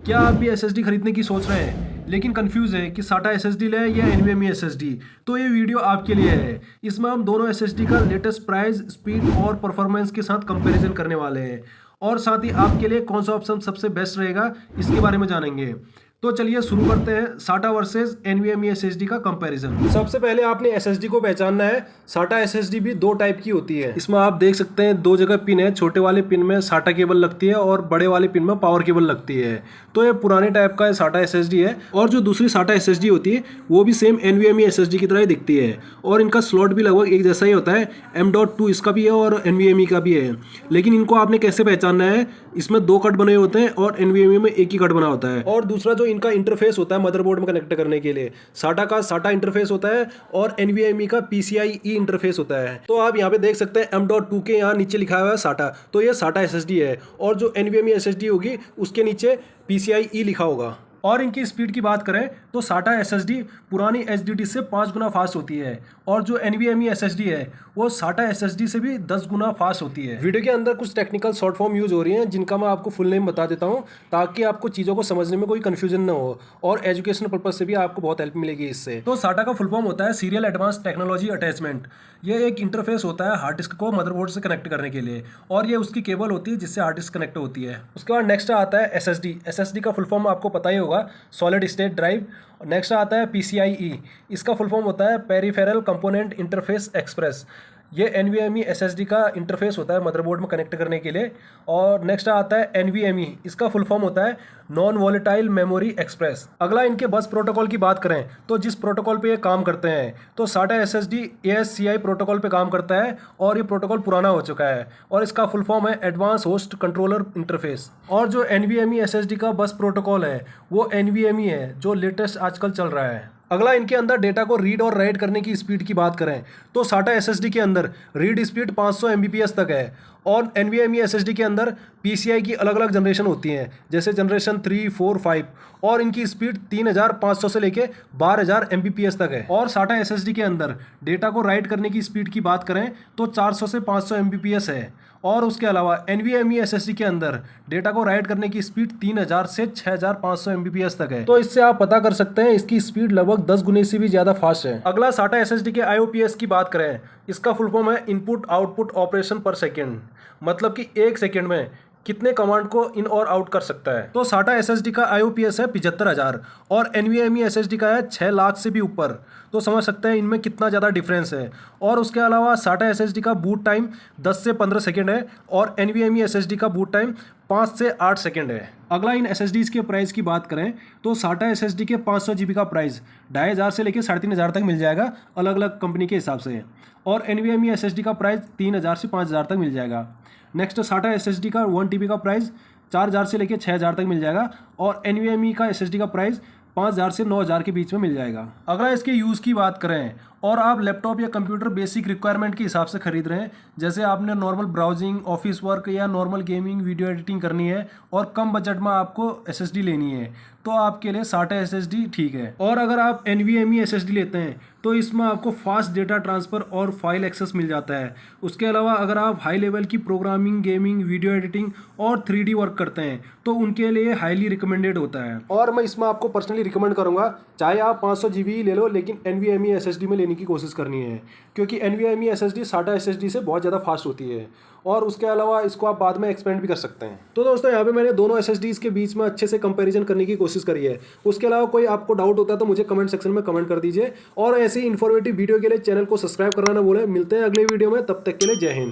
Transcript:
क्या आप भी एसएसडी खरीदने की सोच रहे हैं लेकिन कंफ्यूज है कि साटा एसएसडी लें या एनवीएमई एसएसडी? तो ये वीडियो आपके लिए है। इसमें हम दोनों एसएसडी का लेटेस्ट प्राइस, स्पीड और परफॉर्मेंस के साथ कंपैरिजन करने वाले हैं और साथ ही आपके लिए कौन सा ऑप्शन सबसे बेस्ट रहेगा इसके बारे में जानेंगे। तो चलिए शुरू करते हैं साटा वर्सेस एनवीएमई एसएसडी का कंपैरिजन। सबसे पहले आपने एसएसडी को पहचानना है। साटा एसएसडी भी दो टाइप की होती है। इसमें आप देख सकते हैं दो जगह पिन है। छोटे वाले पिन में साटा केबल लगती है और बड़े वाले पिन में पावर केबल लगती है। तो ये पुराने टाइप का साटा एसएसडी है और जो दूसरी साटा एसएसडी होती है वो भी सेम एनवीएमई एसएसडी की तरह ही दिखती है और इनका स्लॉट भी लगभग एक जैसा ही होता है। M.2 इसका भी है और एनवीएमई का भी है। लेकिन इनको आपने कैसे पहचानना है, इसमें दो कट बने होते हैं और एनवीएमई में एक ही कट बना होता है। और दूसरा जो इनका इंटरफेस होता है मदरबोर्ड में कनेक्ट करने के लिए, साटा का साटा इंटरफेस होता है और एनवीएमई का PCIe इंटरफेस होता है। तो आप यहाँ पे देख सकते हैं M.2 के यहाँ नीचे लिखा हुआ है साटा, तो ये साटा एसएसडी है और जो एनवीएमई एसएसडी होगी उसके नीचे PCIe लिखा होगा। और इनकी स्पीड की बात करें तो साटा एसएसडी पुरानी HDD से 5 गुना फास्ट होती है और जो एनवीएमई एसएसडी है वो साटा एसएसडी से भी 10 गुना फास्ट होती है। वीडियो के अंदर कुछ टेक्निकल शॉर्ट फॉर्म यूज हो रही हैं जिनका मैं आपको फुल नेम बता देता हूं ताकि आपको चीज़ों को समझने में कोई कंफ्यूजन ना हो और एजुकेशनल पर्पज से भी आपको बहुत हेल्प मिलेगी इससे। तो साटा का फुल फॉर्म होता है सीरियल एडवांस टेक्नोलॉजी अटैचमेंट। ये एक इंटरफेस होता है हार्ड डिस्क को मदरबोर्ड से कनेक्ट करने के लिए और ये उसकी केबल होती है जिससे हार्ड डिस्क कनेक्ट होती है। उसके बाद नेक्स्ट आता है एसएसडी। एसएसडी का फुल फॉर्म आपको पता ही होगा, सॉलिड स्टेट ड्राइव। नेक्स्ट आता है PCIe। इसका फुल फॉर्म होता है पेरिफेरल कंपोनेंट इंटरफेस एक्सप्रेस। ये एनवीएमई एसएसडी का इंटरफेस होता है मदरबोर्ड में कनेक्ट करने के लिए। और नेक्स्ट आता है NVMe। इसका फुल फॉर्म होता है नॉन वॉलेटाइल मेमोरी एक्सप्रेस। अगला इनके बस प्रोटोकॉल की बात करें तो जिस प्रोटोकॉल पे ये काम करते हैं तो साटा एसएसडी ASCII प्रोटोकॉल पे काम करता है और ये प्रोटोकॉल पुराना हो चुका है और इसका फुल फॉर्म है एडवांस होस्ट कंट्रोलर इंटरफेस। और जो एनवीएमई एसएसडी का बस प्रोटोकॉल है वो NVMe है जो लेटेस्ट आजकल चल रहा है। अगला इनके अंदर डेटा को रीड और राइट करने की स्पीड की बात करें तो साटा एसएसडी के अंदर रीड स्पीड 500 Mbps तक है और एनवीएमई एसएसडी के अंदर PCI की अलग अलग जनरेशन होती हैं जैसे जनरेशन 3, 4, 5 और इनकी स्पीड 3500 से लेके 12000 Mbps तक है। और साटा एसएसडी के अंदर डेटा को राइट करने की स्पीड की बात करें तो 400 से 500 Mbps है और उसके अलावा एनवीएमई एसएसडी के अंदर डेटा को राइट करने की स्पीड 3000 से 6500 Mbps तक है। तो इससे आप पता कर सकते हैं इसकी स्पीड लगभग 10 गुने से भी ज़्यादा फास्ट है। अगला साटा एसएसडी के IOPS की बात करें, इसका फुल फॉर्म है इनपुट आउटपुट ऑपरेशन पर सेकेंड। मतलब कि एक सेकेंड में कितने कमांड को इन और आउट कर सकता है। तो साटा एसएसडी का IOPS है 75000 और एनवीएमई एसएसडी का है 6 लाख से भी ऊपर। तो समझ सकते हैं इनमें कितना ज़्यादा डिफरेंस है। और उसके अलावा साटा एसएसडी का बूट टाइम 10 से 15 सेकेंड है और एनवीएमई एसएसडी का बूट टाइम 5 से 8 सेकेंड है। अगला इन एसएसडीज के प्राइस की बात करें तो साटा एसएसडी के 500 GB का प्राइस 2500 से लेकर 3500 तक मिल जाएगा अलग अलग कंपनी के हिसाब से और एनवीएमई एसएसडी का प्राइस 3000 से 5000 तक मिल जाएगा। नेक्स्ट साटा एसएसडी का 1 TB का प्राइस 4000 से लेकर 6000 तक मिल जाएगा और एनवीएमई का एसएसडी का प्राइस 5000 से 9000 के बीच में मिल जाएगा। अगला इसके यूज़ की बात करें और आप लैपटॉप या कंप्यूटर बेसिक रिक्वायरमेंट के हिसाब से खरीद रहे हैं, जैसे आपने नॉर्मल ब्राउजिंग, ऑफिस वर्क या नॉर्मल गेमिंग, वीडियो एडिटिंग करनी है और कम बजट में आपको एसएसडी लेनी है तो आपके लिए साटा एसएसडी ठीक है। और अगर आप एनवीएमई एसएसडी लेते हैं तो इसमें आपको फास्ट डेटा ट्रांसफ़र और फाइल एक्सेस मिल जाता है। उसके अलावा अगर आप हाई लेवल की प्रोग्रामिंग, गेमिंग, वीडियो एडिटिंग और 3D वर्क करते हैं तो उनके लिए हाईली रिकमेंडेड होता है। और मैं इसमें आपको पर्सनली रिकमेंड करूँगा चाहे आप 500 GB ही ले लो लेकिन एनवीएमई एसएसडी में लेने की कोशिश करनी है क्योंकि एनवीएमई एसएसडी साटा एसएसडी से बहुत ज़्यादा फास्ट होती है और उसके अलावा इसको आप बाद में एक्सपेंड भी कर सकते हैं। तो दोस्तों यहाँ पे मैंने दोनों एसएसडीज के बीच में अच्छे से कंपैरिजन करने की कोशिश करी है। उसके अलावा कोई आपको डाउट होता है तो मुझे कमेंट सेक्शन में कमेंट कर दीजिए और ऐसी इन्फॉर्मेटिव वीडियो के लिए चैनल को सब्सक्राइब करना ना भूलें। मिलते हैं अगले वीडियो में, तब तक के लिए जय हिंद।